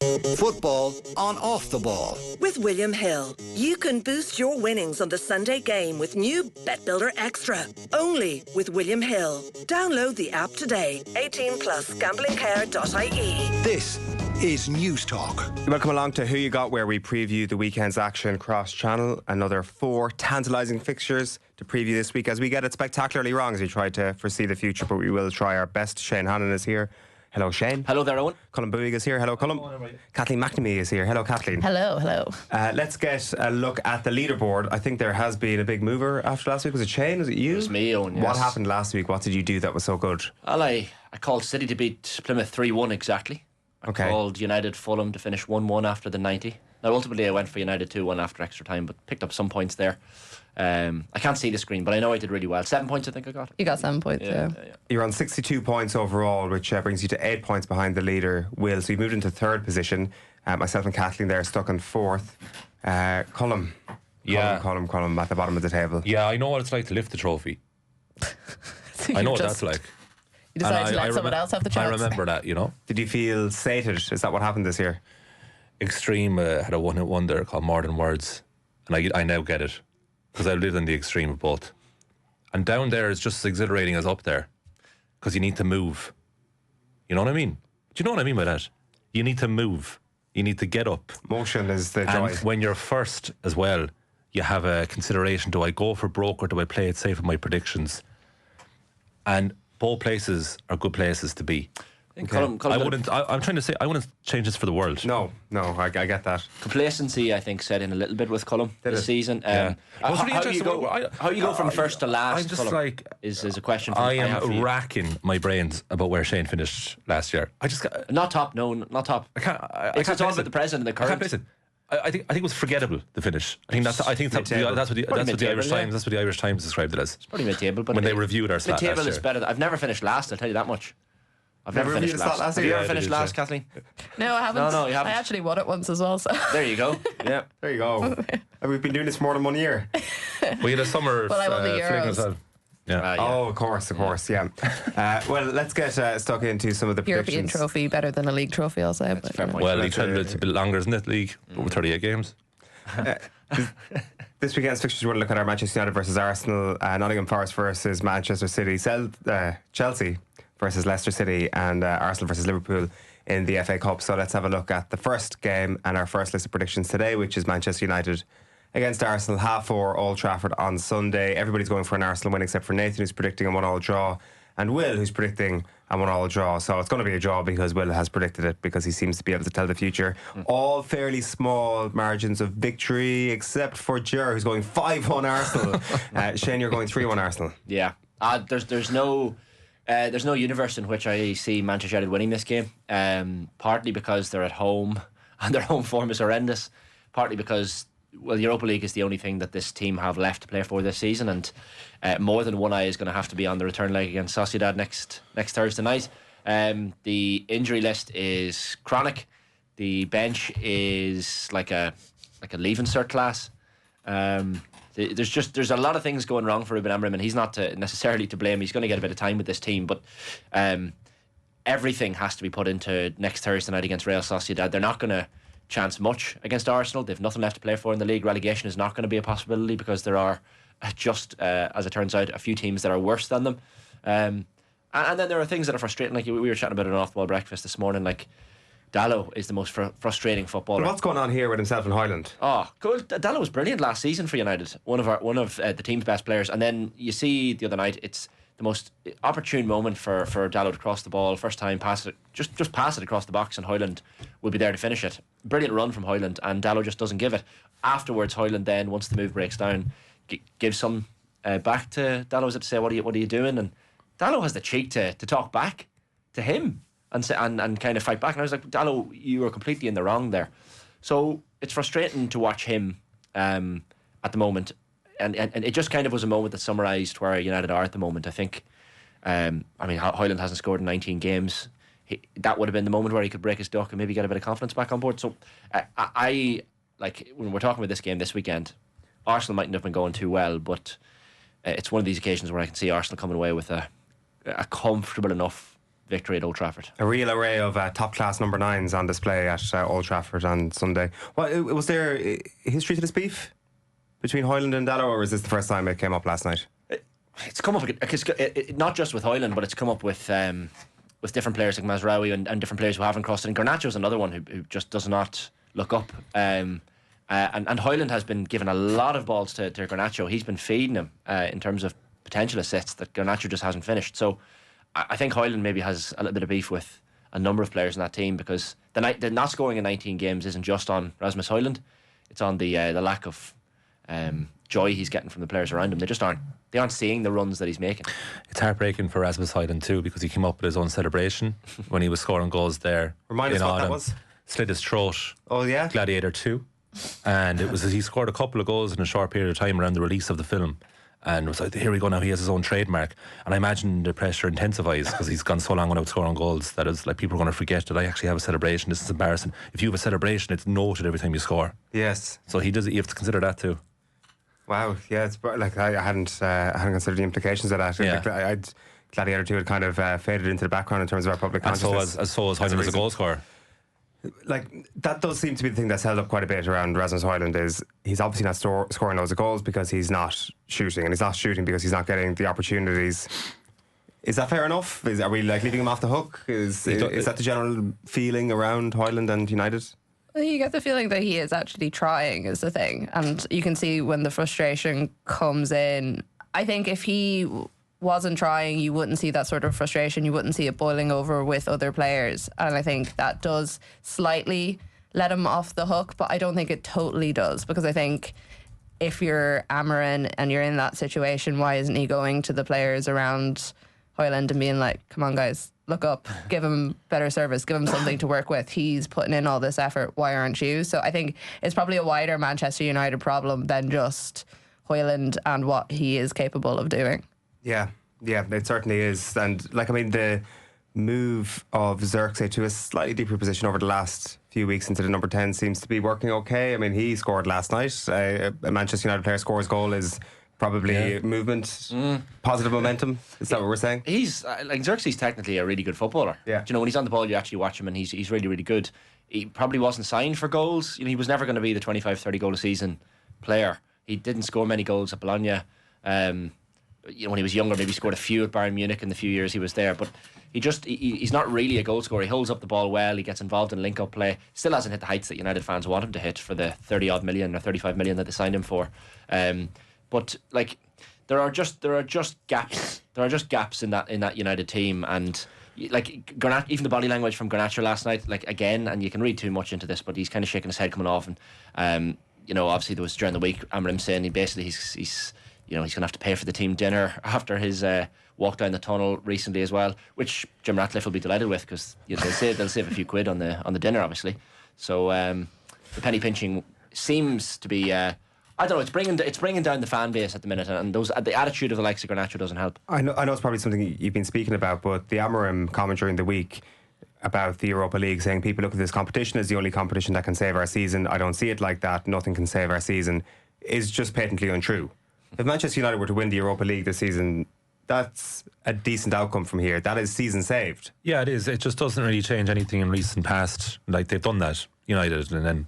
Football on Off the Ball. With William Hill, you can boost your winnings on the Sunday game with new Bet Builder Extra. Only with William Hill. Download the app today. 18 plus gamblingcare.ie. This is News Talk. Welcome along to Who You Got, where we preview the weekend's action cross-channel. Another 4 tantalising fixtures to preview this week as we get it spectacularly wrong as we try to foresee the future, but we will try our best. Shane Hannon is here. Hello, Shane. Hello there, Owen. Colm Boohig is here. Hello, Colm. Kathleen McNamee is here. Hello, Kathleen. Hello. Let's get a look at the leaderboard. I think there has been a big mover after last week. Was it Shane? Was it you? It was me, Owen, yes. What happened last week? What did you do that was so good? Well, I called City to beat Plymouth 3-1 exactly. I called United Fulham to finish 1-1 after the 90. Now, ultimately, I went for United 2-1 after extra time, but picked up some points there. I can't see the screen, but I know I did really well. 7 points, I think I got. You got 7 points, yeah. You're on 62 points overall, which brings you to 8 points behind the leader, Will. So you moved into third position. Myself and Kathleen there stuck in fourth. Colm. Colm at the bottom of the table. Yeah, I know what it's like to lift the trophy. I know what that's like. You decided to let someone else have the chance. I remember that, you know. Did you feel sated? Is that what happened this year? Extreme had a one-hit wonder called More Than Words, and I now get it because I lived in the extreme of both. And down there is just as exhilarating as up there because you need to move. You know what I mean? Do you know what I mean by that? You need to move. You need to get up. Motion is the joy. And when you're first as well, you have a consideration: do I go for broke or do I play it safe with my predictions? And both places are good places to be. Colm, I'm trying to say I wouldn't change this for the world. No, I get that. Complacency, I think, set in a little bit with Colm this season. How you go from first to last? I'm just Colm, like is a question. I am racking my brains about where Shane finished last year. I just not top. No, not top. I can't. It's all about the present and the current. I can't place it. I think it was forgettable, the finish. That's what the Irish Times described it as. It's pretty mid-table, but when they reviewed our stat mid-table is better. I've never finished last, I'll tell you that much. I've never finished last. Have you ever finished last, Kathleen? No, I haven't. No, you haven't. I actually won it once as well. So there you go. Yeah, there you go. And we've been doing this more than 1 year. We had a summer. Well, I won the Euros. Yeah. Oh, of course, yeah. Well, let's get stuck into some of the European predictions. trophy better than a league trophy, I'll say. Fair point. Well, it's a bit longer, isn't it? League over 38 games. This weekend's fixtures, we're going to look at our Manchester United versus Arsenal, Nottingham Forest versus Manchester City, Chelsea versus Leicester City, and Arsenal versus Liverpool in the FA Cup. So let's have a look at the first game and our first list of predictions today, which is Manchester United against Arsenal, 4:30 Old Trafford on Sunday. Everybody's going for an Arsenal win except for Nathan, who's predicting a 1-1 draw, and Will, who's predicting a 1-1 draw. So it's going to be a draw because Will has predicted it, because he seems to be able to tell the future. All fairly small margins of victory, except for Ger, who's going 5-1 Arsenal. Shane, you're going 3-1 Arsenal. Yeah. There's no universe in which I see Manchester United winning this game. Partly because they're at home and their home form is horrendous. Partly because, well, Europa League is the only thing that this team have left to play for this season, and more than one eye is going to have to be on the return leg against Sociedad next Thursday night. The injury list is chronic. The bench is like a leaving cert class. There's a lot of things going wrong for Ruben Amorim, and he's not necessarily to blame. He's going to get a bit of time with this team, but everything has to be put into next Thursday night against Real Sociedad. They're not going to chance much against Arsenal. They've nothing left to play for in the league. Relegation is not going to be a possibility because there are as it turns out, a few teams that are worse than them. And then there are things that are frustrating, like we were chatting about it on Off-the-Ball Breakfast this morning, like Dallo is the most frustrating footballer. But what's going on here with himself and Highland? Oh, cool. Dallo was brilliant last season for United. One of the team's best players. And then you see the other night, it's the most opportune moment for Dallo to cross the ball. First time, pass it, just pass it across the box, and Highland will be there to finish it. Brilliant run from Highland, and Dallo just doesn't give it. Afterwards, Highland then, once the move breaks down, gives some back to Dallo, as if to say, what are you doing? And Dallo has the cheek to talk back to him and say, and kind of fight back. And I was like, Dallo, you were completely in the wrong there. So it's frustrating to watch him at the moment. And it just kind of was a moment that summarised where United are at the moment. I think, Highland hasn't scored in 19 games. That would have been the moment where he could break his duck and maybe get a bit of confidence back on board. So I like, when we're talking about this game this weekend, Arsenal mightn't have been going too well, but it's one of these occasions where I can see Arsenal coming away with a comfortable enough victory at Old Trafford. A real array of top class number 9s on display at Old Trafford on Sunday. Was there history to this beef between Hoyland and Dallow, or is this the first time it came up last night? It's come up not just with Hoyland, but it's come up with different players like Mazraoui and different players who haven't crossed it. And Garnacho's another one who just does not look up. And Hoyland has been given a lot of balls to Garnacho. He's been feeding him in terms of potential assists that Garnacho just hasn't finished. So I think Hoyland maybe has a little bit of beef with a number of players in that team, because the not scoring in 19 games isn't just on Rasmus Hoyland. It's on the lack of joy he's getting from the players around him. They aren't seeing the runs that he's making. It's heartbreaking for Rasmus Hoyland too, because he came up with his own celebration when he was scoring goals there. Remind us what that was. Slit his throat. Oh yeah, Gladiator 2, and it was he scored a couple of goals in a short period of time around the release of the film, and it was like, here we go now, he has his own trademark. And I imagine the pressure intensifies because he's gone so long without scoring goals that it's like people are going to forget that I actually have a celebration. This is embarrassing. If you have a celebration, it's noted every time you score. Yes. So you have to consider that too. Wow, yeah, it's like I hadn't considered the implications of that. Yeah. Gladiator 2 had kind of faded into the background in terms of our public consciousness. And so was Hoyland as a goal scorer. Like, that does seem to be the thing that's held up quite a bit around Rasmus Hoyland, is he's obviously not scoring loads of goals because he's not shooting, and he's not shooting because he's not getting the opportunities. Is that fair enough? Are we like leaving him off the hook? Is that the general feeling around Hoyland and United? You get the feeling that he is actually trying, is the thing. And you can see when the frustration comes in. I think if he wasn't trying, you wouldn't see that sort of frustration. You wouldn't see it boiling over with other players. And I think that does slightly let him off the hook, but I don't think it totally does, because I think if you're Amorim and you're in that situation, why isn't he going to the players around Hoyland and being like, come on guys, look up, give him better service, give him something to work with. He's putting in all this effort, why aren't you? So I think it's probably a wider Manchester United problem than just Hoyland and what he is capable of doing. Yeah, it certainly is. And the move of Xerxes to a slightly deeper position over the last few weeks into the number 10 seems to be working okay. I mean, he scored last night. A Manchester United player scores goal is probably movement, positive momentum. Is that what we're saying? He's Xerxes technically a really good footballer. Yeah. Do you know, when he's on the ball, you actually watch him, and he's really, really good. He probably wasn't signed for goals. You know, he was never going to be the 25-30 goal a season player. He didn't score many goals at Bologna. When he was younger, maybe scored a few at Bayern Munich in the few years he was there. But he's not really a goal scorer. He holds up the ball well. He gets involved in link-up play. Still hasn't hit the heights that United fans want him to hit for the 30-odd million or 35 million that they signed him for. But there are just gaps. There are just gaps in that United team, and Garnacho, even the body language from Garnacho last night. Again, and you can read too much into this, but he's kind of shaking his head coming off, and obviously there was during the week Amorim saying he's going to have to pay for the team dinner after his walk down the tunnel recently as well, which Jim Ratcliffe will be delighted with, because they'll save a few quid on the dinner, obviously. So the penny pinching seems to be. I don't know. It's bringing down the fan base at the minute, and the attitude of the likes of Garnacho doesn't help. I know it's probably something you've been speaking about, but the Amorim comment during the week about the Europa League, saying people look at this competition as the only competition that can save our season. I don't see it like that. Nothing can save our season, is just patently untrue. If Manchester United were to win the Europa League this season, that's a decent outcome from here. That is season saved. Yeah, it is. It just doesn't really change anything in recent past. They've done that, United, and then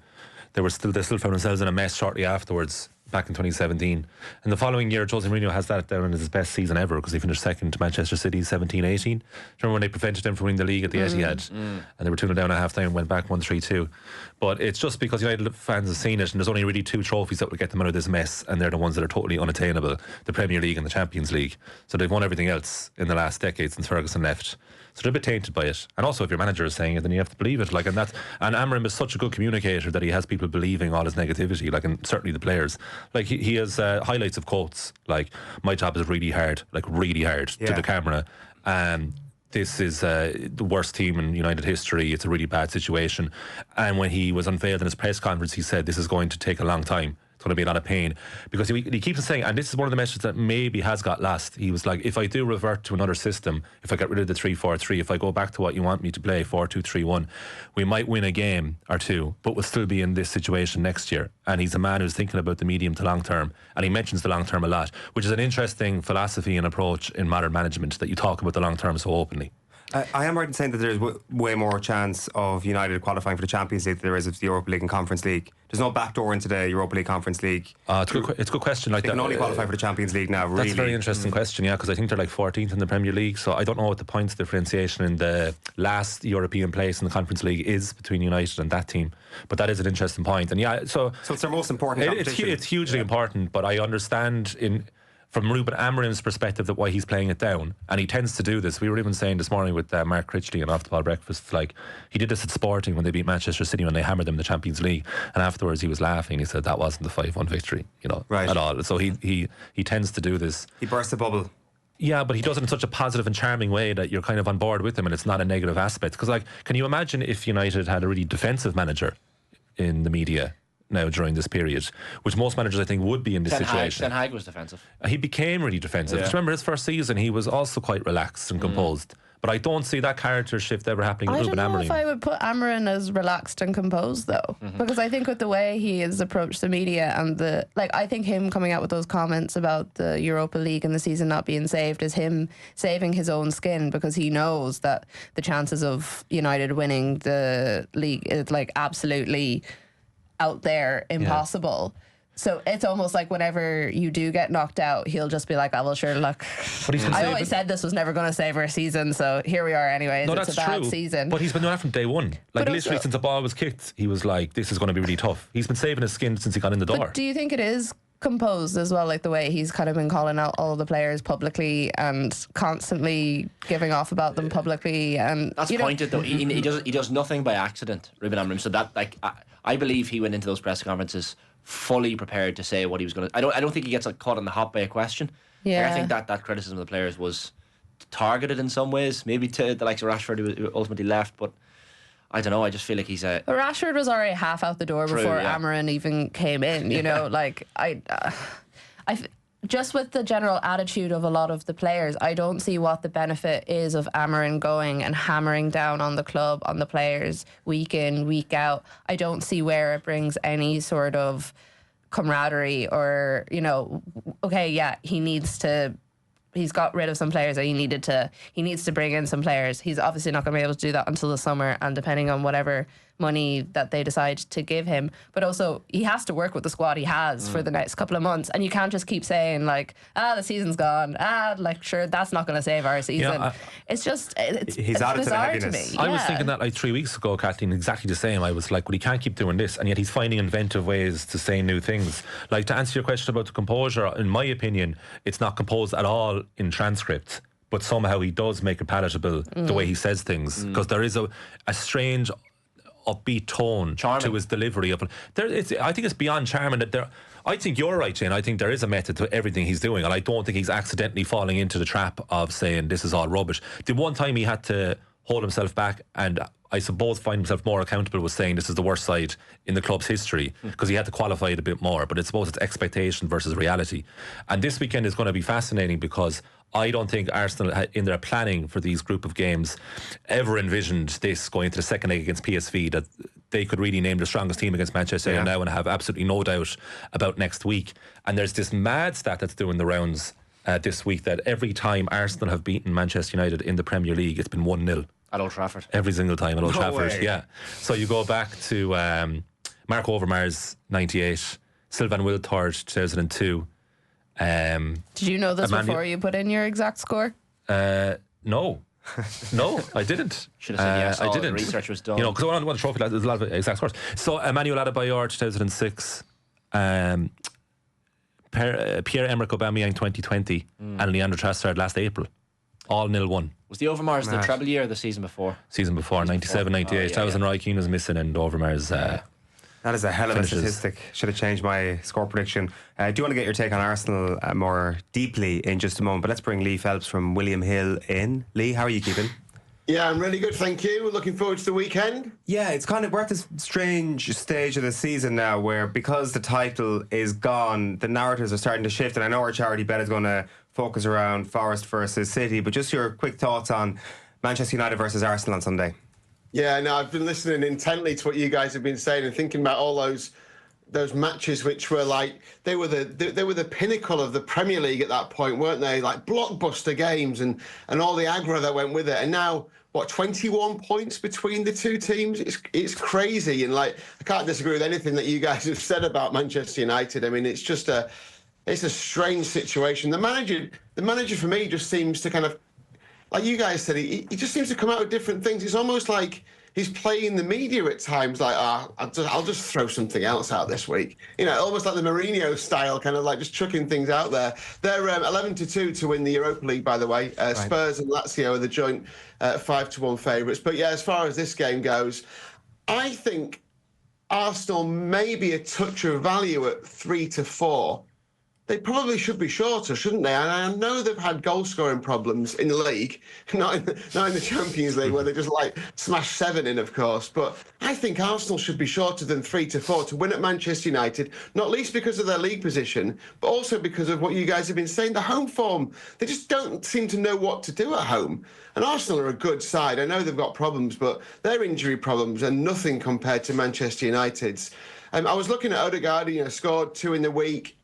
they still found themselves in a mess shortly afterwards, back in 2017. And the following year, Jose Mourinho has that down as his best season ever, because they finished second to Manchester City 17-18. Remember when they prevented them from winning the league at the Etihad? And they were 2-0 down at half time and went back 1-3-2. But it's just because United fans have seen it, and there's only really two trophies that will get them out of this mess, and they're the ones that are totally unattainable: the Premier League and the Champions League. So they've won everything else in the last decade since Ferguson left. So they're a bit tainted by it. And also, if your manager is saying it, then you have to believe it. And Amorim is such a good communicator that he has people believing all his negativity, and certainly the players. He has highlights of quotes like, "My job is really hard," to the camera. This is the worst team in United history. It's a really bad situation. And when he was unveiled in his press conference, he said this is going to take a long time. It's going to be a lot of pain, because he keeps on saying, and this is one of the messages that maybe has got lost. He was like, if I do revert to another system, if I get rid of the 3-4-3, if I go back to what you want me to play, 4-2-3-1, we might win a game or two, but we'll still be in this situation next year. And he's a man who's thinking about the medium to long term, and he mentions the long term a lot, which is an interesting philosophy and approach in modern management, that you talk about the long term so openly. I am right in saying that there's way more chance of United qualifying for the Champions League than there is of the Europa League and Conference League. There's no backdoor into the Europa League Conference League. It's a good question. Like they can only qualify for the Champions League now. Really, that's a very interesting question. Yeah, because I think they're like 14th in the Premier League. So I don't know what the points differentiation in the last European place in the Conference League is between United and that team. But that is an interesting point. And yeah, so it's their most important competition. It's hugely important. But I understand from Ruben Amorim's perspective that why he's playing it down, and he tends to do this. We were even saying this morning with Mark Critchley on Off the Ball Breakfast, like he did this at Sporting when they beat Manchester City when they hammered them in the Champions League, and afterwards he was laughing. He said that wasn't the 5-1 victory, at all. So he tends to do this. He bursts the bubble. Yeah, but he does it in such a positive and charming way that you're kind of on board with him, and it's not a negative aspect. Because can you imagine if United had a really defensive manager in the media now during this period, which most managers I think would be in this situation. Ten Hag was defensive. He became really defensive. Yeah. Just remember his first season, he was also quite relaxed and composed. But I don't see that character shift ever happening with Ruben Amorim. I don't know if I would put Amorim as relaxed and composed though, because I think with the way he has approached the media and I think him coming out with those comments about the Europa League and the season not being saved is him saving his own skin, because he knows that the chances of United winning the league is absolutely out there, impossible. Yeah. So it's almost like whenever you do get knocked out, he'll just be like, "Oh well, sure, look, I always said this was never going to save our season, so here we are anyway. No, it's a bad season." But he's been doing that from day one. Literally since the ball was kicked, he was like, "This is going to be really tough." He's been saving his skin since he got in the door. But do you think it is composed as well, like the way he's kind of been calling out all the players publicly and constantly giving off about them publicly? And that's pointed though. He does nothing by accident, Ruben Amorim. So that I believe he went into those press conferences fully prepared to say what he was going to. I don't think he gets caught on the hop by a question. Yeah, I think that criticism of the players was targeted in some ways, maybe to the likes of Rashford who ultimately left, but I don't know. I just feel like he's a. Rashford was already half out the door before Amorim even came in. Just with the general attitude of a lot of the players, I don't see what the benefit is of Amorim going and hammering down on the club, on the players, week in, week out. I don't see where it brings any sort of camaraderie or, he's got rid of some players that he needs to bring in some players. He's obviously not going to be able to do that until the summer, and depending on whatever money that they decide to give him. But also he has to work with the squad he has for the next couple of months, and you can't just keep saying the season's gone, sure, that's not going to save our season. He's added to the heaviness. I was thinking that 3 weeks ago, Kathleen, exactly the same. I was like, well, he can't keep doing this, and yet he's finding inventive ways to say new things. Like, to answer your question about the composure, in my opinion, it's not composed at all in transcript, but somehow he does make it palatable the way he says things, because there is a strange upbeat tone to his delivery of it. I think it's beyond charming that I think you're right, Shane. I think there is a method to everything he's doing, and I don't think he's accidentally falling into the trap of saying this is all rubbish. The one time he had to hold himself back and I suppose find himself more accountable was saying this is the worst side in the club's history, because he had to qualify it a bit more, but I suppose it's expectation versus reality. And this weekend is going to be fascinating, because I don't think Arsenal in their planning for these group of games ever envisioned this going into the second leg against PSV, that they could really name the strongest team against Manchester United now and have absolutely no doubt about next week. And there's this mad stat that's doing the rounds this week, that every time Arsenal have beaten Manchester United in the Premier League, it's been 1-0. At Old Trafford. Every single time at Old Trafford, way. yeah. So you go back to Mark Overmars, 98, Sylvain Wiltord, 2002. Did you know this before you put in your exact score? No, I didn't. Should have said yes. I didn't. The research was done. Because I won the trophy. There's a lot of exact scores. So Emmanuel Adebayor, 2006. Pierre-Emerick Aubameyang, 2020, and Leandro Trossard last April. All 0-1. Was the Overmars the treble year or the season before? Season before, 97, 98. That was when Roy Keane was missing, and Overmars. That is a hell of a statistic. Should have changed my score prediction. I do want to get your take on Arsenal more deeply in just a moment, but let's bring Lee Phelps from William Hill in. Lee, how are you keeping? Yeah, I'm really good, thank you. We're looking forward to the weekend. Yeah, it's kind of, we're at this strange stage of the season now where, because the title is gone, the narratives are starting to shift, and I know our charity bet is going to focus around Forest versus City, but just your quick thoughts on Manchester United versus Arsenal on Sunday. Yeah, no, I've been listening intently to what you guys have been saying and thinking about all those those matches which were like they were the pinnacle of the Premier League at that point, weren't they? Like blockbuster games and all the aggro that went with it. And now, what, 21 points between the two teams? It's crazy. And like, I can't disagree with anything that you guys have said about Manchester United. I mean, it's a strange situation. The manager for me just seems to kind of, like you guys said, he just seems to come out with different things. It's almost like he's playing the media at times, like, I'll just throw something else out this week. You know, almost like the Mourinho style, kind of like just chucking things out there. They're 11-2 to win the Europa League, by the way. Right. Spurs and Lazio are the joint 5-1 favourites. But yeah, as far as this game goes, I think Arsenal may be a touch of value at 3-4. They probably should be shorter, shouldn't they? And I know they've had goal-scoring problems in the league, not in the Champions League, where they just like smash 7 in, of course. But I think Arsenal should be shorter than 3-4 to win at Manchester United, not least because of their league position, but also because of what you guys have been saying, the home form. They just don't seem to know what to do at home. And Arsenal are a good side. I know they've got problems, but their injury problems are nothing compared to Manchester United's. I was looking at Odegaard, scored 2 in the week.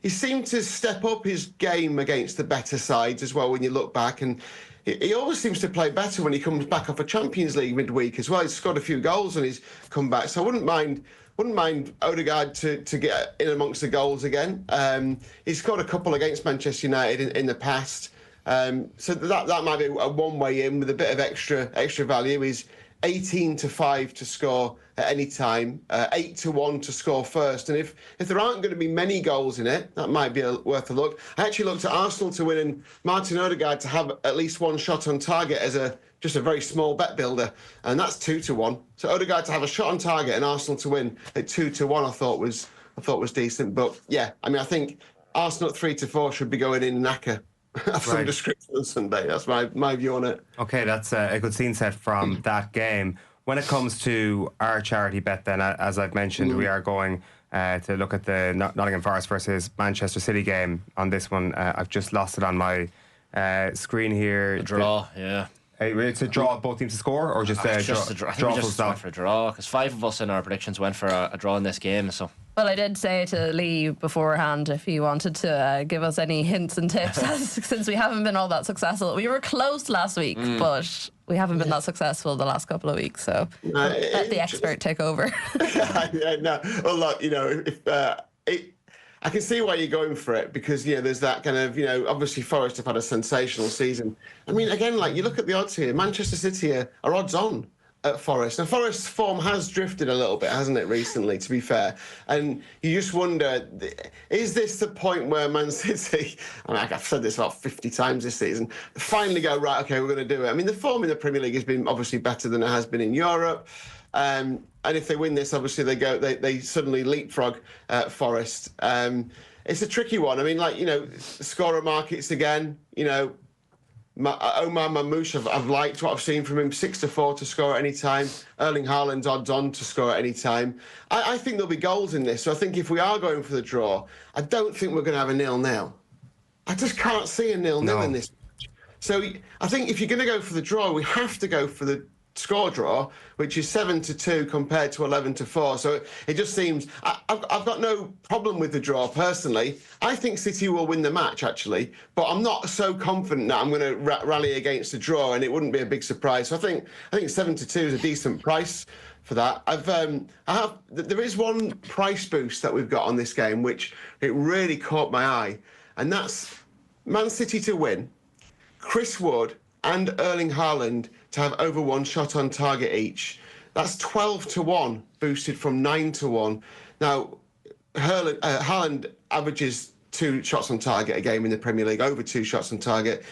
He seemed to step up his game against the better sides as well when you look back. And he always seems to play better when he comes back off a Champions League midweek as well. He's scored a few goals and he's come back. So I wouldn't mind Odegaard to get in amongst the goals again. He's scored a couple against Manchester United in the past. So that might be a one-way in with a bit of extra value. He's 18-5 to score at any time, 8-1 to score first. And if there aren't going to be many goals in it, that might be worth a look. I actually looked at Arsenal to win and Martin Odegaard to have at least one shot on target as just a very small bet builder, and that's 2-1. So Odegaard to have a shot on target and Arsenal to win at 2-1, I thought was decent. But yeah, I mean, I think Arsenal at 3-4 should be going in knacker. Some description on Sunday. That's my view on it. Okay, that's a good scene set from that game. When it comes to our charity bet, then, as I've mentioned, we are going to look at the Nottingham Forest versus Manchester City game on this one. I've just lost it on my screen here. A draw, yeah. It's a draw, both teams to score, or just a draw? I think we just went for a draw, because 5 of us in our predictions went for a draw in this game. So. Well, I did say to Lee beforehand if he wanted to give us any hints and tips, since we haven't been all that successful. We were close last week, but we haven't been that successful the last couple of weeks. So let the expert take over. No. Well, look, I can see why you're going for it, because there's that kind of obviously Forest have had a sensational season. I mean, again, like you look at the odds here, Manchester City are odds on at Forest. Now, Forest's form has drifted a little bit, hasn't it, recently, to be fair? And you just wonder, is this the point where Man City, I've said this about 50 times this season, finally go, right, okay, we're going to do it. I mean, the form in the Premier League has been obviously better than it has been in Europe. And if they win this, obviously they suddenly leapfrog Forest. It's a tricky one. I mean, scorer markets again, Omar Mamouche, I've liked what I've seen from him, 6-4 to score at any time. Erling Haaland's odds on to score at any time. I think there'll be goals in this. So I think if we are going for the draw, I don't think we're going to have a 0-0. I just can't see a 0-0 in this match. So I think if you're going to go for the draw, we have to go for the score draw, which is 7-2 compared to 11-4. So it just seems I've got no problem with the draw personally. I think City will win the match actually, but I'm not so confident that I'm going to rally against the draw, and it wouldn't be a big surprise. So I think 7-2 is a decent price for that. There is one price boost that we've got on this game which it really caught my eye, and that's Man City to win, Chris Wood and Erling Haaland to have over one shot on target each. That's 12-1, boosted from 9-1. Now, Haaland averages 2 shots on target a game in the Premier League, over 2 shots on target.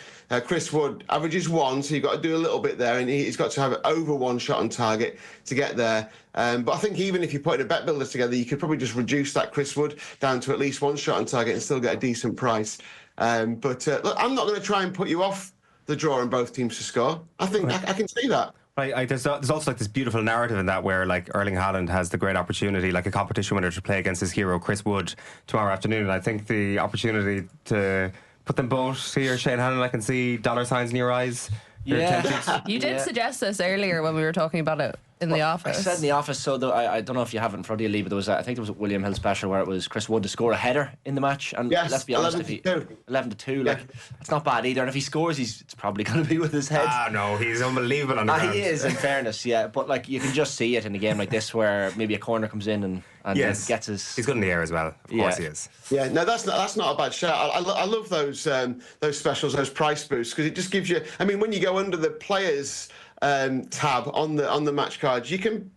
Chris Wood averages 1, so you've got to do a little bit there, and he's got to have over 1 shot on target to get there. But I think even if you're putting a bet builder together, you could probably just reduce that Chris Wood down to at least 1 shot on target and still get a decent price. But look, I'm not going to try and put you off the draw in both teams to score. I think I can see that. Right, there's also like this beautiful narrative in that where like Erling Haaland has the great opportunity, like a competition winner, to play against his hero Chris Wood tomorrow afternoon. And I think the opportunity to put them both here, Shane Hannon, I can see dollar signs in your eyes. Yeah. You did suggest this earlier when we were talking about it in the I office. said in the office, so I don't know if you have it in front of you, Lee, but I think there was a William Hill special where it was Chris Wood to score a header in the match, and Yes, let's be honest, 11-2, like it's not bad either. And if he scores, it's probably going to be with his head. No, he's unbelievable on the ground. He is, in fairness, yeah. But like you can just see it in a game like this where maybe a corner comes in and Yes, gets his. he's good in the air as well. Of course he is. Yeah, no, that's not a bad shout. I love those specials, those price boosts, because it just gives you. I mean, when you go under the players tab on the match cards, you can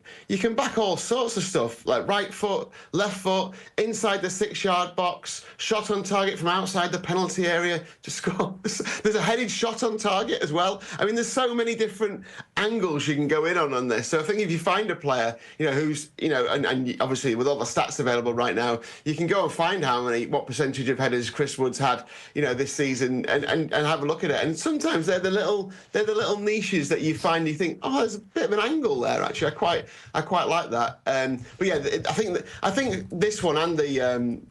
back all sorts of stuff like right foot, left foot, inside the 6-yard box, shot on target from outside the penalty area to score. There's a headed shot on target as well. I mean, there's so many different angles you can go in on this. So I think if you find a player, who's and obviously with all the stats available right now, you can go and find what percentage of headers Chris Wood's had, this season, and have a look at it. And sometimes they're the little niches that you find. You think, oh, there's a bit of an angle there. Actually, I quite like that. But yeah, I think this one and the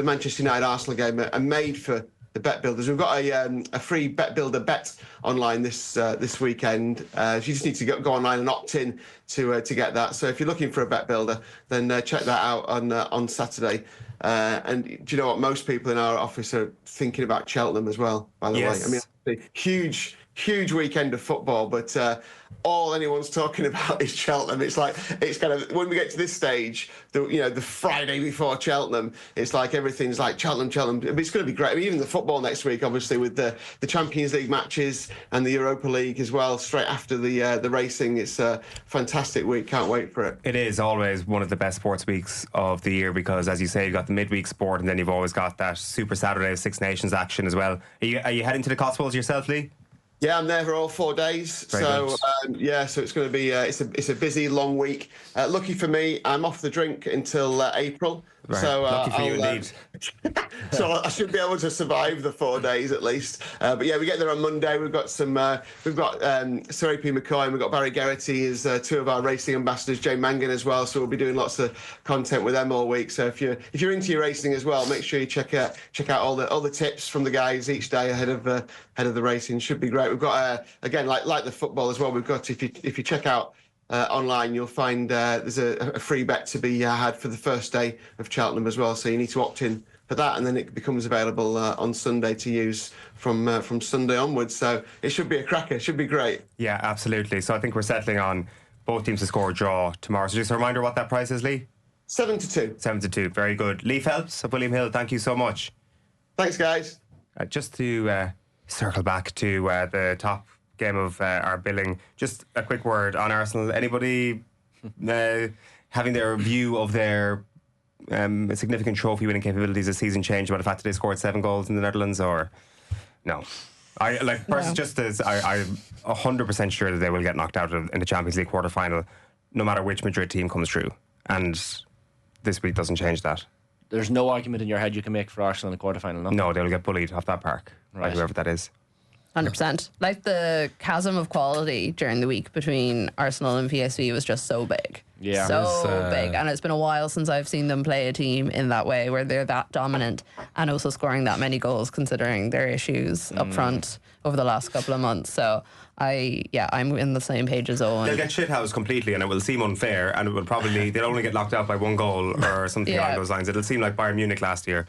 Manchester United Arsenal game are made for the bet builders. We've got a free bet builder bet online this weekend. You just need to go online and opt in to get that. So if you're looking for a bet builder, then check that out on Saturday. And do you know what? Most people in our office are thinking about Cheltenham as well. By the way, I mean, huge weekend of football, but all anyone's talking about is Cheltenham. It's kind of when we get to this stage, the Friday before Cheltenham, it's like everything's like Cheltenham. It's going to be great. I mean, even the football next week, obviously, with the Champions League matches and the Europa League as well, straight after the racing. It's a fantastic week. Can't wait for it. It is always one of the best sports weeks of the year because, as you say, you've got the midweek sport and then you've always got that Super Saturday of Six Nations action as well. Are you heading to the Cotswolds yourself, Lee? Yeah, I'm there for all 4 days. So it's going to be it's a busy, long week. Lucky for me, I'm off the drink until April. Right. So lucky for you indeed. So I should be able to survive the 4 days at least. But yeah, we get there on Monday. We've got Sir AP McCoy and we've got Barry Geraghty as two of our racing ambassadors, Jay Mangan as well. So we'll be doing lots of content with them all week. So if you're into your racing as well, make sure you check out all the tips from the guys each day ahead of the racing. Should be great. We've got again like the football as well. We've got if you check out online, you'll find there's a free bet to be had for the first day of Cheltenham as well. So you need to opt in for that, and then it becomes available on Sunday to use from Sunday onwards. So it should be a cracker. It should be great. Yeah, absolutely. So I think we're settling on both teams to score a draw tomorrow. So just a reminder what that price is, Lee? 7-2. 7-2. Very good. Lee Phelps of William Hill, thank you so much. Thanks, guys. Just to circle back to the top game of our billing, just a quick word on Arsenal. Anybody having their view of their significant trophy winning capabilities this season changed by the fact that they scored 7 goals in the Netherlands, or no? I'm 100% sure that they will get knocked out in the Champions League quarter-final no matter which Madrid team comes through, and this week doesn't change that. There's no argument in your head you can make for Arsenal in the quarter-final, no? No, they'll get bullied off that park by Right. whoever that is. 100%. Like the chasm of quality during the week between Arsenal and PSV was just so big. Yeah. So big. And it's been a while since I've seen them play a team in that way where they're that dominant and also scoring that many goals considering their issues up front over the last couple of months. So I'm in the same page as Owen. They'll get shithoused completely and it will seem unfair and it will probably, they'll only get knocked out by 1 goal or something along those lines. It'll seem like Bayern Munich last year.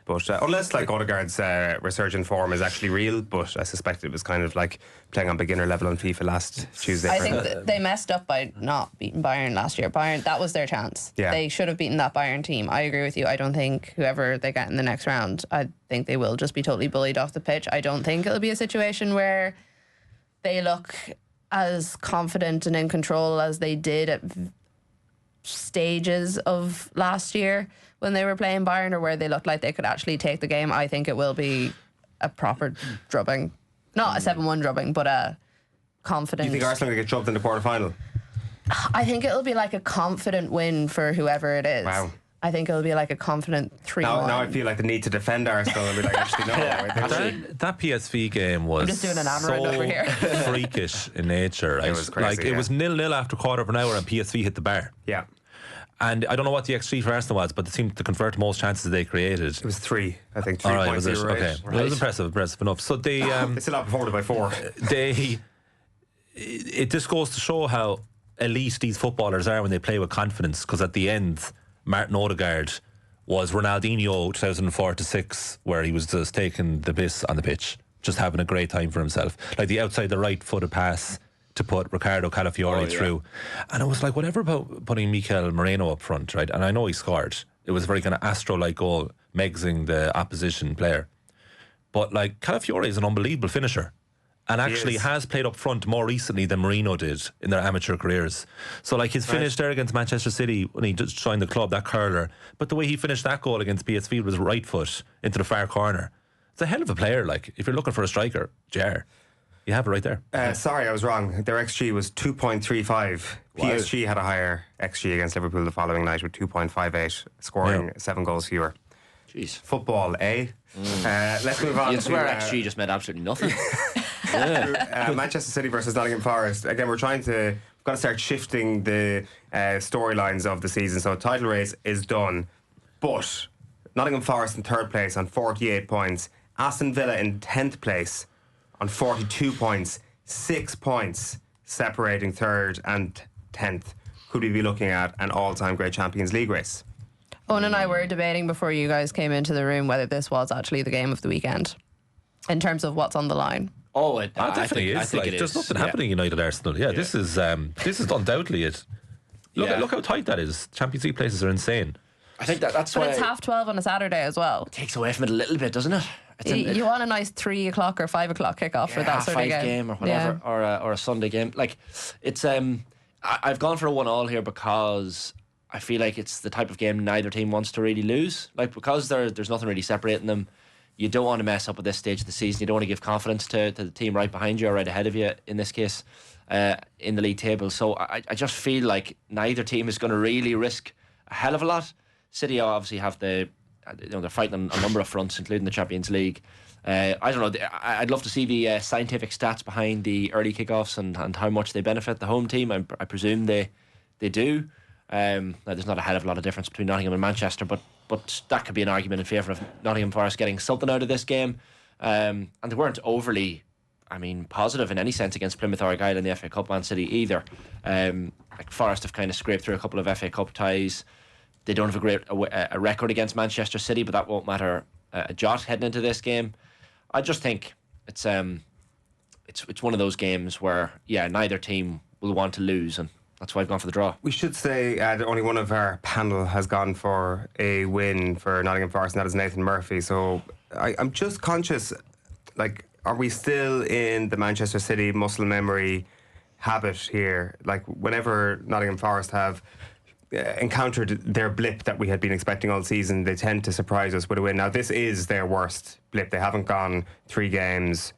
But unless like Odegaard's resurgent form is actually real, but I suspect it was kind of like playing on beginner level on FIFA last Tuesday. I think they messed up by not beating Bayern last year. Bayern, that was their chance. Yeah. They should have beaten that Bayern team. I agree with you. I don't think whoever they get in the next round, I think they will just be totally bullied off the pitch. I don't think it'll be a situation where they look as confident and in control as they did at stages of last year when they were playing Bayern, or where they looked like they could actually take the game. I think it will be a proper drubbing. Not a 7-1 drubbing, but a confident... You think Arsenal will get shoved in the quarter-final? I think it'll be like a confident win for whoever it is. Wow. I think it'll be like a confident 3-1. Now I feel like the need to defend Arsenal and be like, actually, no. That PSV game was I'm just doing an Amorim over here. freakish in nature. It was crazy, Like, it was 0-0 after a quarter of an hour and PSV hit the bar. Yeah. And I don't know what the XG for Arsenal was, but they seemed to convert most chances they created. It was 3, I think. 3 All right, points. was it? You were right. Okay. Well, it was impressive enough. So they They still outperformed it by 4. it just goes to show how elite these footballers are when they play with confidence, because at the end, Martin Odegaard was Ronaldinho 2004-06, where he was just taking the piss on the pitch, just having a great time for himself. Like the outside the right footed pass to put Ricardo Calafiore through. And it was like, whatever about putting Mikel Moreno up front, right? And I know he scored. It was a very kind of Astro-like goal, megsing the opposition player. But like, Calafiore is an unbelievable finisher, and actually has played up front more recently than Moreno did in their amateur careers. So like his finish there against Manchester City when he just joined the club, that curler, but the way he finished that goal against PSV was right foot into the far corner. It's a hell of a player. Like, if you're looking for a striker, Jar, you have it right there. Sorry, I was wrong. Their XG was 2.35. PSG had a higher XG against Liverpool the following night with 2.58, scoring 7 goals fewer. Jeez. Football, eh? Let's move on. You'd swear XG just meant absolutely nothing. Manchester City versus Nottingham Forest. Again, we've got to start shifting the storylines of the season. So title race is done, but Nottingham Forest in 3rd place on 48 points. Aston Villa in 10th place on 42 points. 6 points separating 3rd and 10th. Could we be looking at an all-time great Champions League race? Owen and I were debating before you guys came into the room whether this was actually the game of the weekend in terms of what's on the line. Oh, It definitely is. I think it is. There's nothing happening United Arsenal. Yeah, this is undoubtedly it. Look how tight that is. Champions League places are insane. I think that's But why it's 12:30 on a Saturday as well. it takes away from it a little bit, doesn't it? You want a nice 3 o'clock or 5 o'clock kickoff for that sort of game. Or whatever, or a Sunday game. Like, it's I've gone for a 1-1 here because I feel like it's the type of game neither team wants to really lose. Like, because there's nothing really separating them. You don't want to mess up at this stage of the season. You don't want to give confidence to the team right behind you or right ahead of you, in this case, in the league table. So I just feel like neither team is going to really risk a hell of a lot. City obviously have they're fighting on a number of fronts, including the Champions League. I don't know. I'd love to see the scientific stats behind the early kickoffs and how much they benefit the home team. I presume they do. Now, there's not a hell of a lot of difference between Nottingham and Manchester, but that could be an argument in favour of Nottingham Forest getting something out of this game. And they weren't overly, positive in any sense against Plymouth or Argyle in the FA Cup, Man City either. Like, Forest have kind of scraped through a couple of FA Cup ties. They don't have a great a record against Manchester City, but that won't matter a jot heading into this game. I just think it's one of those games where neither team will want to lose, and that's why I've gone for the draw. We should say that only one of our panel has gone for a win for Nottingham Forest, and that is Nathan Murphy. So I'm just conscious, like, are we still in the Manchester City muscle memory habit here? Like, whenever Nottingham Forest have encountered their blip that we had been expecting all season, they tend to surprise us with a win. Now, this is their worst blip. They haven't gone 3 games.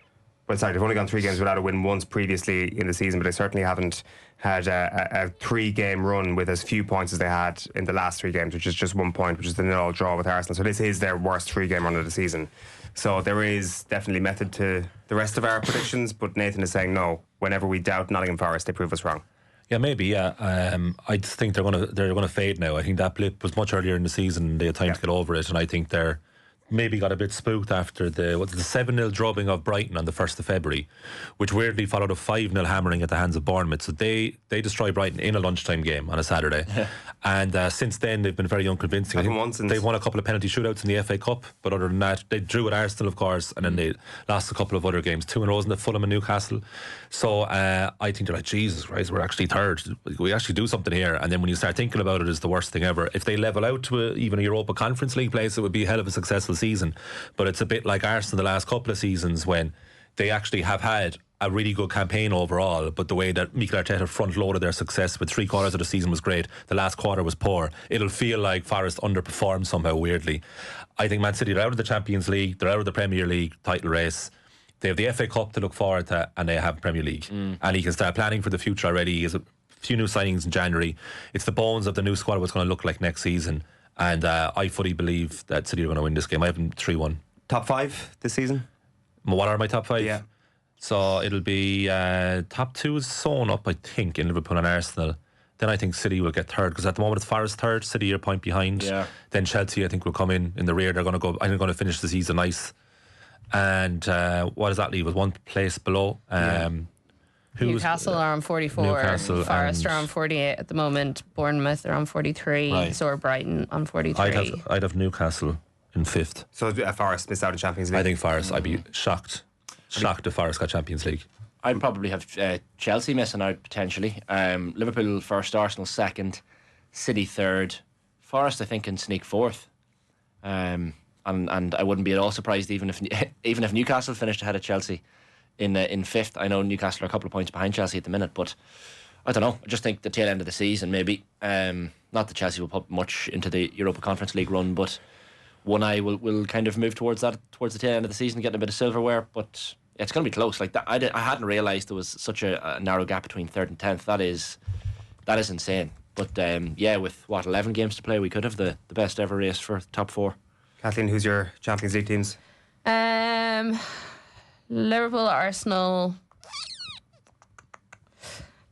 Well, sorry, they've only gone 3 games without a win once previously in the season, but they certainly haven't had a 3-game run with as few points as they had in the last 3 games, which is just 1 point, which is the 0-0 draw with Arsenal. So this is their worst 3-game run of the season. So there is definitely method to the rest of our predictions, but Nathan is saying no. Whenever we doubt Nottingham Forest, they prove us wrong. Yeah, maybe. Yeah, I just think they're gonna fade now. I think that blip was much earlier in the season. They had time to get over it, and I think they're maybe got a bit spooked after the 7-0 drubbing of Brighton on the 1st of February, which weirdly followed a 5-0 hammering at the hands of Bournemouth. So they destroy Brighton in a lunchtime game on a Saturday. And since then they've been very unconvincing. They've won a couple of penalty shootouts in the FA Cup, but other than that, they drew at Arsenal, of course, and then they lost a couple of other games, 2 in a row in the Fulham and Newcastle. So I think they're like, Jesus Christ, we're actually 3rd. We actually do something here. And then when you start thinking about it, it's the worst thing ever. If they level out to even a Europa Conference League place, it would be a hell of a successful season. But it's a bit like Arsenal the last couple of seasons, when they actually have had a really good campaign overall, but the way that Mikel Arteta front loaded their success with 3 quarters of the season was great, the last quarter was poor. It'll feel like Forest underperformed somehow weirdly. I think Man City are out of the Champions League, they're out of the Premier League title race. They have the FA Cup to look forward to, and they have Premier League. And he can start planning for the future already. He has a few new signings in January. It's the bones of the new squad, what's going to look like next season. And I fully believe that City are going to win this game. I have them 3-1. Top 5 this season? What are my top 5? Yeah. So it'll be top 2 is sewn up, I think, in Liverpool and Arsenal. Then I think City will get 3rd, because at the moment it's Forest 3rd, City are a point behind. Yeah. Then Chelsea, I think, will come in the rear. They're going to go. I think they're going to finish the season nice. And what does that leave us? 1 place below. Newcastle are on 44. Newcastle Forest are on 48 at the moment. Bournemouth are on 43. Right. So are Brighton on 43. I'd have Newcastle in 5th. So Forest missed out in Champions League. I think Forest. I'd be shocked if Forest got Champions League. I'd probably have Chelsea missing out potentially. Liverpool first, Arsenal second, City third. Forest, I think, can sneak fourth. And I wouldn't be at all surprised even if Newcastle finished ahead of Chelsea in fifth. I know Newcastle are a couple of points behind Chelsea at the minute, but I don't know. I just think the tail end of the season, maybe. Not that Chelsea will put much into the Europa Conference League run, but one eye will kind of move towards the tail end of the season, getting a bit of silverware. But it's going to be close. Like that, I hadn't realised there was such a narrow gap between third and 10th. That is insane. But with 11 games to play, we could have the best ever race for top 4. Kathleen, who's your Champions League teams? Liverpool, Arsenal.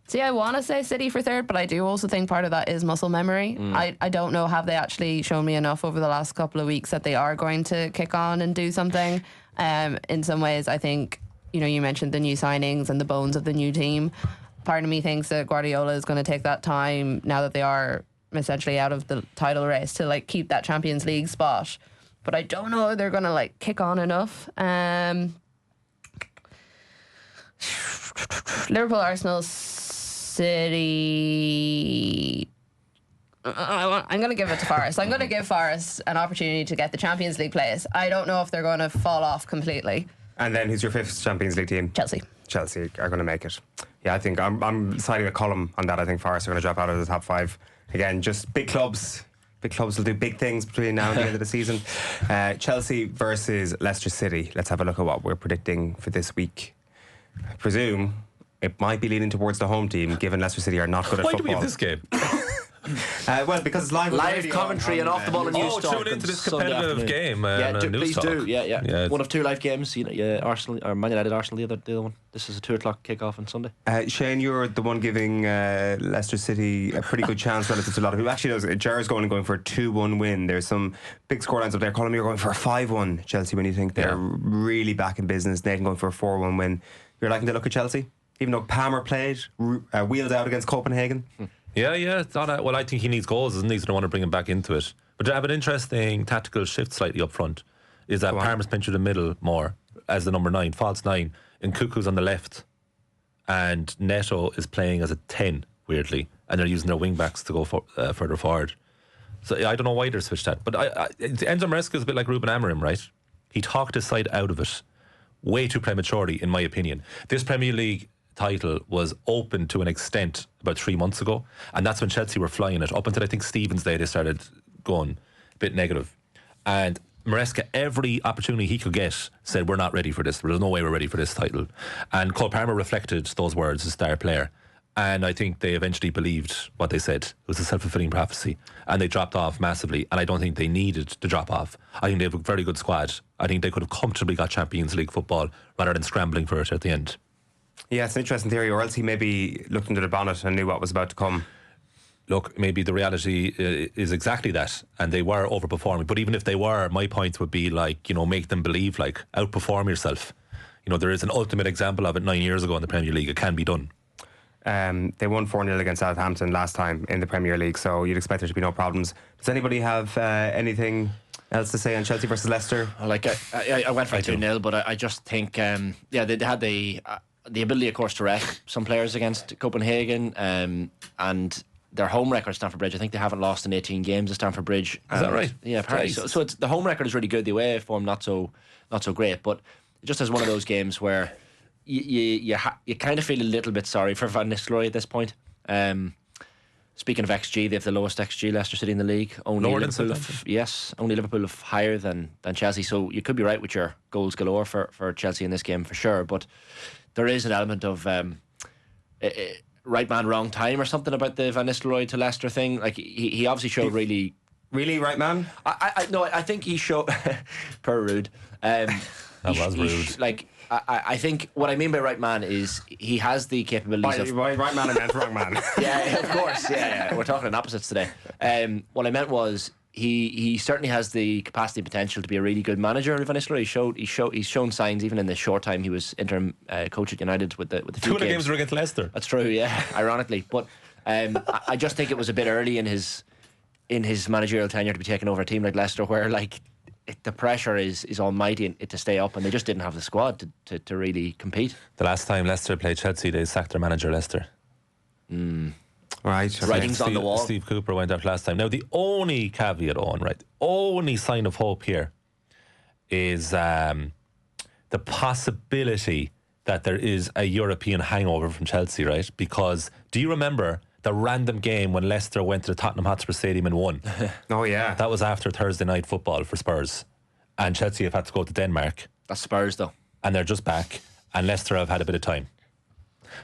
See, I want to say City for third, but I do also think part of that is muscle memory. I don't know, have they actually shown me enough over the last couple of weeks that they are going to kick on and do something? In some ways, I think, you mentioned the new signings and the bones of the new team. Part of me thinks that Guardiola is going to take that time, now that they are essentially out of the title race, to keep that Champions League spot. But I don't know if they're going to kick on enough. Liverpool, Arsenal, City. I'm going to give it to Forest. I'm going to give Forest an opportunity to get the Champions League place. I don't know if they're going to fall off completely. And then who's your 5th Champions League team? Chelsea are going to make it. Yeah, I think I'm siding with Colm on that. I think Forest are going to drop out of the top 5. Again, just big clubs. Big clubs will do big things between now and the end of the season. Chelsea versus Leicester City. Let's have a look at what we're predicting for this week. I presume it might be leaning towards the home team, given Leicester City are not good at Why football. do we have this game? Well, because it's live commentary and off the ball and news talk. Tune into this competitive game. Please do. Yeah. One of 2 live games. Arsenal or Man United, Arsenal. The other one. This is a 2:00 kickoff on Sunday. Shane, you're the one giving Leicester City a pretty good chance relative to a lot of people. Actually, Gerrard's going for a 2-1 win. There's some big scorelines up there. Colm, you're going for a 5-1 Chelsea when you think they're really back in business. Nathan going for a 4-1 win. You're liking to look at Chelsea, even though Palmer played wheels out against Copenhagen. Yeah. It's not well, I think he needs goals, doesn't he? So they want to bring him back into it. But to have an interesting tactical shift slightly up front is that Palmer's pinned through the middle more as the number 9, false 9, and Cuckoo's on the left, and Neto is playing as a 10, weirdly, and they're using their wing backs to go further forward. So I don't know why they're switched that. But Enzo Maresca is a bit like Ruben Amorim, right? He talked his side out of it way too prematurely, in my opinion. This Premier League title was open to an extent about 3 months ago, and that's when Chelsea were flying it. Up until I think Stevens Day, they started going a bit negative. And Maresca, every opportunity he could get, said, we're not ready for this. There's no way we're ready for this title. And Cole Palmer reflected those words as star player. And I think they eventually believed what they said. It was a self-fulfilling prophecy. And they dropped off massively. And I don't think they needed to drop off. I think they have a very good squad. I think they could have comfortably got Champions League football rather than scrambling for it at the end. Yeah, it's an interesting theory. Or else he maybe looked into the bonnet and knew what was about to come. Look, maybe the reality is exactly that. And they were overperforming. But even if they were, my point would be make them believe, outperform yourself. There is an ultimate example of it 9 years ago in the Premier League. It can be done. They won 4-0 against Southampton last time in the Premier League, so you'd expect there to be no problems. Does anybody have anything else to say on Chelsea versus Leicester? I went for 2-0, but I just think they had the ability, of course, to wreck some players against Copenhagen, and their home record at Stamford Bridge, I think they haven't lost in 18 games at Stamford Bridge. Is that right? Yeah, apparently. So it's, the home record is really good. The away form not so great, but it just as one of those games where you kind of feel a little bit sorry for Van Nistelrooy at this point. Speaking of XG, they have the lowest XG, Leicester City, in the league. Only Liverpool have higher than Chelsea. So you could be right with your goals galore for Chelsea in this game for sure. But there is an element of right man, wrong time or something about the Van Nistelrooy to Leicester thing. Like he obviously showed really right man. I think he showed per rude. That was rude. I think what I mean by right man is he has the capabilities of... By right man, I meant wrong man. Yeah, of course. Yeah. We're talking in opposites today. What I meant was he certainly has the capacity and potential to be a really good manager. Van Nistelrooy he's shown signs even in the short time he was interim coach at United with the few Two of the games were against Leicester. That's true, yeah, ironically. But I just think it was a bit early in his managerial tenure to be taking over a team like Leicester, where like the pressure is almighty to stay up, and they just didn't have the squad to really compete. The last time Leicester played Chelsea, they sacked their manager, Leicester. Right. Writings on the wall. Steve Cooper went out last time. Now, the only caveat on, right, the only sign of hope here is the possibility that there is a European hangover from Chelsea, right? Because do you remember the random game when Leicester went to the Tottenham Hotspur Stadium and won? Oh, yeah. That was after Thursday night football for Spurs. And Chelsea have had to go to Denmark. That's Spurs, though. And they're just back. And Leicester have had a bit of time.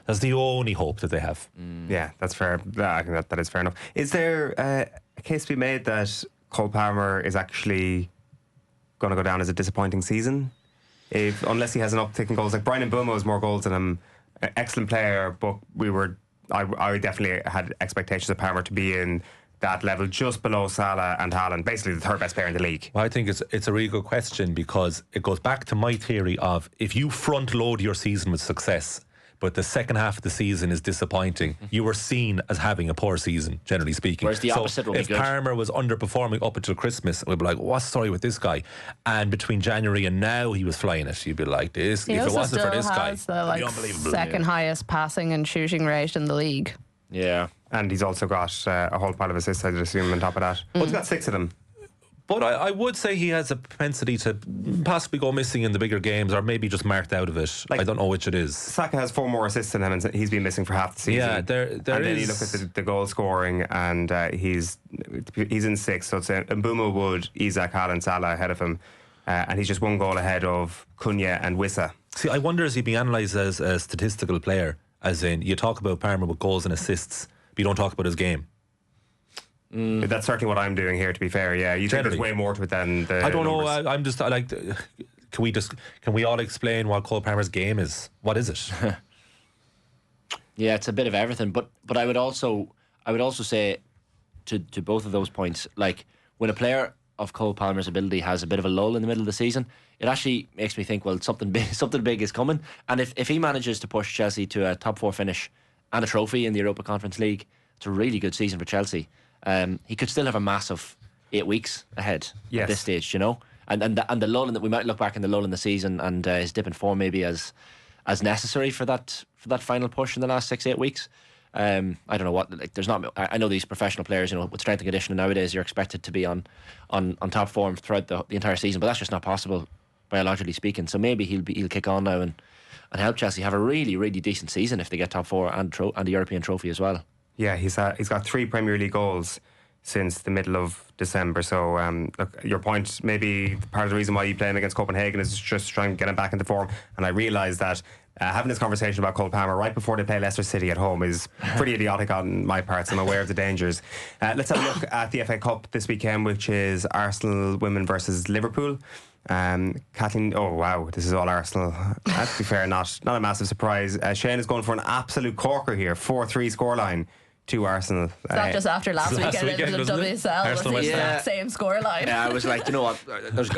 That's the only hope that they have. Yeah, that's fair. I think that is fair enough. Is there a case to be made that Cole Palmer is actually going to go down as a disappointing season? Unless he has an uptick in goals. Like Brian Mbeumo has more goals than him. Excellent player, but I definitely had expectations of Palmer to be in that level just below Salah and Haaland, basically the third best player in the league. Well, I think it's a really good question, because it goes back to my theory of if you front load your season with success, but the second half of the season is disappointing, you were seen as having a poor season, generally speaking. Whereas the opposite will be good. If Palmer was underperforming up until Christmas, we'd be like, what's the story with this guy? And between January and now, he was flying it. You'd be like, this. He if it also wasn't for still this guy, has the it'd be unbelievable. second highest passing and shooting rate in the league. Yeah. And he's also got a whole pile of assists, I'd assume, on top of that. But he's got 6 of them. But I would say he has a propensity to possibly go missing in the bigger games, or maybe just marked out of it. I don't know which it is. Saka has 4 more assists than him, and he's been missing for half the season. Yeah, there and then is. you look at the goal scoring, and he's in 6th. So it's Mbeumo, Wood, Isak, Haaland, Salah ahead of him, and he's just 1 goal ahead of Cunha and Wissa. See, I wonder, is he being analysed as a statistical player? As in, you talk about Palmer with goals and assists, but you don't talk about his game. That's certainly what I'm doing here, to be fair. Yeah, you think there's way more to it than the I don't numbers. know. Can we all explain what Cole Palmer's game is? What is it? Yeah, it's a bit of everything. But I would also say to both of those points, like when a player of Cole Palmer's ability has a bit of a lull in the middle of the season, it actually makes me think, well, something big is coming. And if he manages to push Chelsea to a top 4 finish and a trophy in the Europa Conference League, it's a really good season for Chelsea. He could still have a massive 8 weeks ahead at this stage, you know, and the lull in that, we might look back in the lull in the season and his dip in form maybe as necessary for that final push in the last 6-8 weeks. I don't know what, like, there's not. I know these professional players, you know, with strength and conditioning nowadays, you're expected to be on top form throughout the entire season, but that's just not possible biologically speaking. So maybe he'll kick on now and help Chelsea have a really, really decent season if they get top 4 and a European trophy as well. Yeah, he's got 3 Premier League goals since the middle of December. So, look, your point, maybe part of the reason why you play him against Copenhagen is just trying to get him back into form. And I realise that having this conversation about Cole Palmer right before they play Leicester City at home is pretty idiotic on my part, so I'm aware of the dangers. Let's have a look at the FA Cup this weekend, which is Arsenal women versus Liverpool. Kathleen, oh wow, this is all Arsenal. To be fair, not a massive surprise. Shane is going for an absolute corker here, 4-3 scoreline to Arsenal. It's not just after last weekend in the WSL, it's the exact same scoreline. Yeah, I was like, you know what?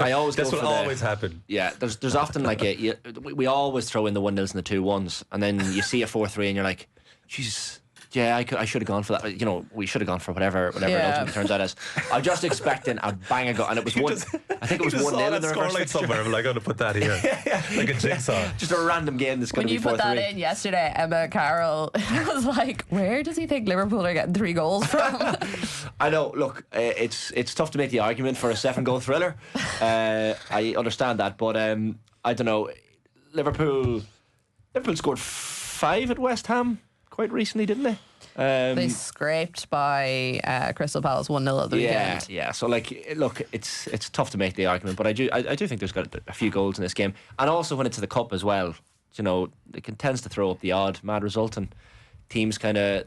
I always That's go what for always happen. Yeah, there's often like we always throw in the 1-0s and the 2-1s, and then you see a 4-3, and you're like, Jesus. Yeah, I should have gone for that. You know, we should have gone for whatever it ultimately turns out as. I'm just expecting a bang of goal, and it was one. I think it was 1-0 in the reverse fixture. Somewhere. I'm like, I'm going to put that here, like a jigsaw. Just a random game that's going to be 4-3. When you put that in yesterday, Emma Carroll was like, "Where does he think Liverpool are getting 3 goals from?" I know. Look, it's tough to make the argument for a 7-goal thriller. I understand that, but I don't know. Liverpool scored 5 at West Ham quite recently, didn't they? They scraped by Crystal Palace 1-0 at the weekend. Yeah. So like, look, it's tough to make the argument, but I do think there's got a few goals in this game, and also when it's the cup as well. You know, it tends to throw up the odd mad result, and teams kind of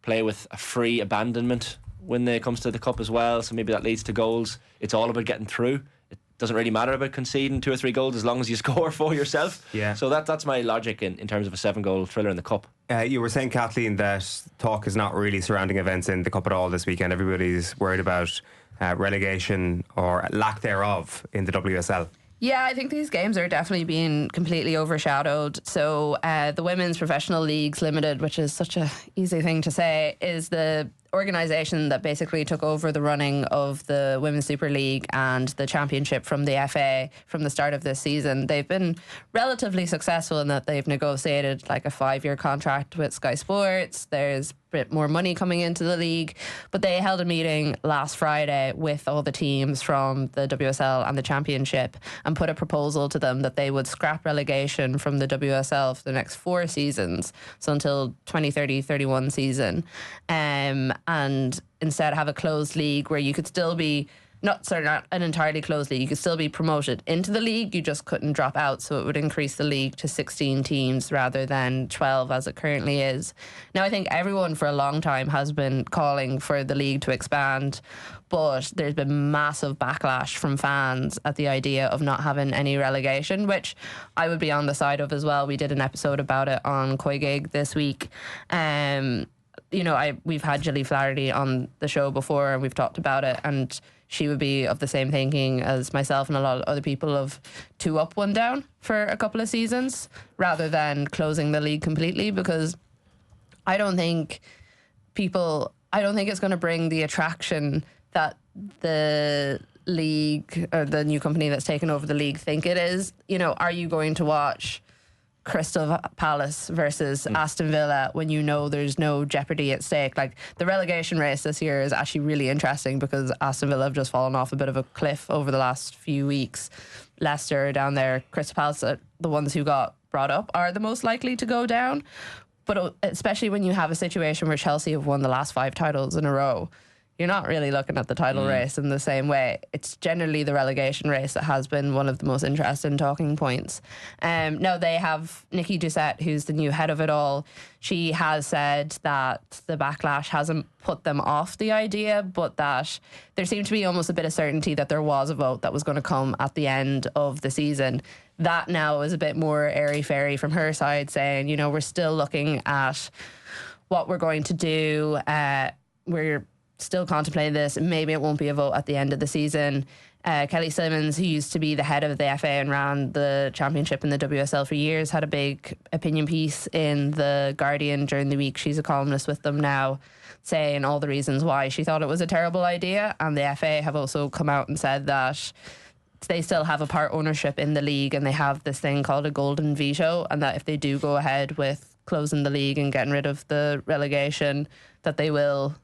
play with a free abandonment when it comes to the cup as well. So maybe that leads to goals. It's all about getting through. It doesn't really matter about conceding 2 or 3 goals as long as you score for yourself. Yeah. So that's my logic in terms of a 7-goal thriller in the cup. You were saying, Kathleen, that talk is not really surrounding events in the Cup at all this weekend. Everybody's worried about relegation or lack thereof in the WSL. Yeah, I think these games are definitely being completely overshadowed. So the Women's Professional Leagues Limited, which is such a easy thing to say, is the organisation that basically took over the running of the Women's Super League and the Championship from the FA from the start of this season. They've been relatively successful in that they've negotiated like a 5-year contract with Sky Sports. There's a bit more money coming into the league, but they held a meeting last Friday with all the teams from the WSL and the Championship and put a proposal to them that they would scrap relegation from the WSL for the next 4 seasons, so until 2030-31 season, and instead have a closed league where you could still be not an entirely closed league. You could still be promoted into the league. You just couldn't drop out. So it would increase the league to 16 teams rather than 12 as it currently is. Now, I think everyone for a long time has been calling for the league to expand, but there's been massive backlash from fans at the idea of not having any relegation, which I would be on the side of as well. We did an episode about it on Coigig this week. We've had Gilly Flaherty on the show before and we've talked about it, and she would be of the same thinking as myself and a lot of other people of 2 up, 1 down for a couple of seasons rather than closing the league completely, because I don't think it's going to bring the attraction that the league or the new company that's taken over the league think it is. Are you going to watch Crystal Palace versus Aston Villa when you know there's no jeopardy at stake? Like, the relegation race this year is actually really interesting because Aston Villa have just fallen off a bit of a cliff over the last few weeks. Leicester down there, Crystal Palace, the ones who got brought up, are the most likely to go down. But especially when you have a situation where Chelsea have won the last 5 titles in a row, you're not really looking at the title race in the same way. It's generally the relegation race that has been one of the most interesting talking points. Now, they have Nikki Doucette, who's the new head of it all. She has said that the backlash hasn't put them off the idea, but that there seemed to be almost a bit of certainty that there was a vote that was going to come at the end of the season. That now is a bit more airy-fairy from her side, saying, we're still looking at what we're going to do. We're still contemplating this. Maybe it won't be a vote at the end of the season. Kelly Simmons, who used to be the head of the FA and ran the Championship in the WSL for years, had a big opinion piece in The Guardian during the week. She's a columnist with them now, saying all the reasons why she thought it was a terrible idea. And the FA have also come out and said that they still have a part ownership in the league and they have this thing called a golden veto, and that if they do go ahead with closing the league and getting rid of the relegation, that they will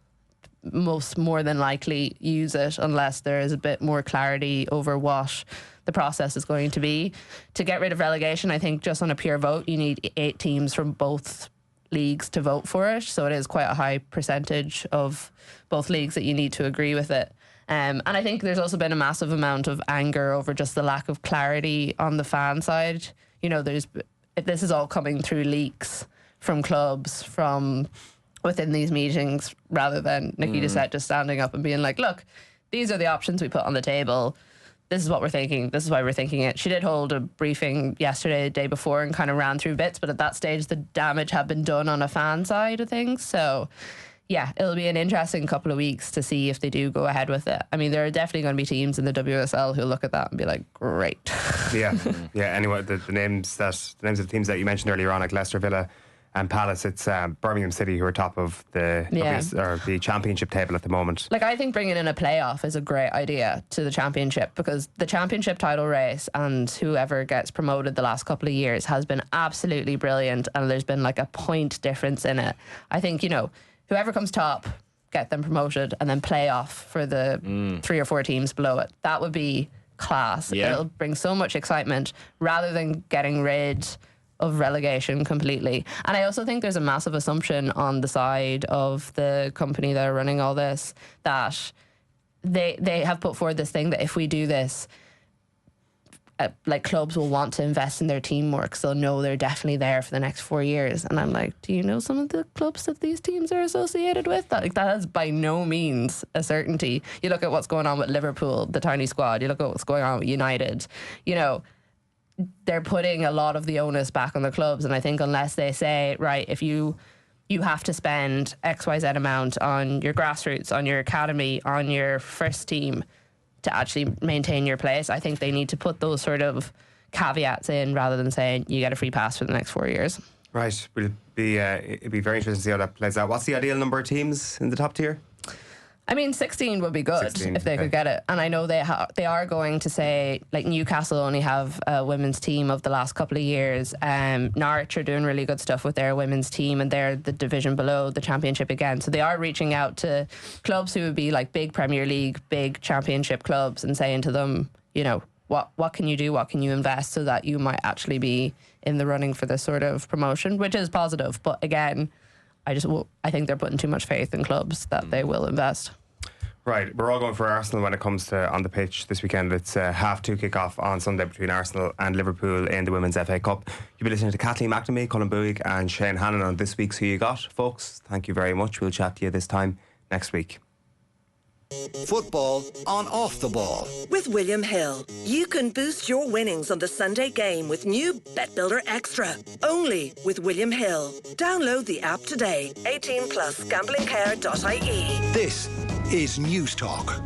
more than likely use it unless there is a bit more clarity over what the process is going to be. To get rid of relegation, I think just on a pure vote, you need 8 teams from both leagues to vote for it. So it is quite a high percentage of both leagues that you need to agree with it. And I think there's also been a massive amount of anger over just the lack of clarity on the fan side. This is all coming through leaks from clubs, from within these meetings, rather than Nikki Doucette just standing up and being like, look, these are the options we put on the table. This is what we're thinking. This is why we're thinking it. She did hold a briefing yesterday, the day before, and kind of ran through bits, but at that stage the damage had been done on a fan side of things. So yeah, it'll be an interesting couple of weeks to see if they do go ahead with it. I mean, there are definitely going to be teams in the WSL who look at that and be like, great. Yeah. Anyway, the names of the teams that you mentioned earlier on, like Leicester, Villa and Palace, it's Birmingham City who are top of the the Championship table at the moment. Like, I think bringing in a playoff is a great idea to the Championship, because the Championship title race and whoever gets promoted the last couple of years has been absolutely brilliant, and there's been like a point difference in it. I think, whoever comes top, get them promoted, and then playoff for the 3 or 4 teams below it. That would be class. Yeah. It'll bring so much excitement rather than getting rid of relegation completely. And I also think there's a massive assumption on the side of the company that are running all this, that they have put forward this thing that if we do this, clubs will want to invest in their team more because they'll know they're definitely there for the next 4 years. And I'm like, do you know some of the clubs that these teams are associated with? That is by no means a certainty. You look at what's going on with Liverpool, the tiny squad. You look at what's going on with United. they're putting a lot of the onus back on the clubs. And I think unless they say, right, if you have to spend XYZ amount on your grassroots, on your academy, on your first team to actually maintain your place, I think they need to put those sort of caveats in rather than saying you get a free pass for the next 4 years. Right. It'd be very interesting to see how that plays out. What's the ideal number of teams in the top tier? I mean, 16 would be good 16, if they could get it. And I know they are going to say, like, Newcastle only have a women's team of the last couple of years. Norwich are doing really good stuff with their women's team, and they're the division below the Championship again. So they are reaching out to clubs who would be like big Premier League, big Championship clubs, and saying to them, you know, what can you do? What can you invest so that you might actually be in the running for this sort of promotion, which is positive. But again, I think they're putting too much faith in clubs that they will invest. Right, we're all going for Arsenal when it comes to on the pitch this weekend. It's 2:30 kick-off on Sunday between Arsenal and Liverpool in the Women's FA Cup. You'll be listening to Kathleen McNamee, Colm Boohig and Shane Hannon on this week's Who You Got. Folks, thank you very much. We'll chat to you this time next week. Football on Off the Ball. With William Hill, you can boost your winnings on the Sunday game with new Bet Builder Extra. Only with William Hill. Download the app today. 18 plus gamblingcare.ie. This is News Talk.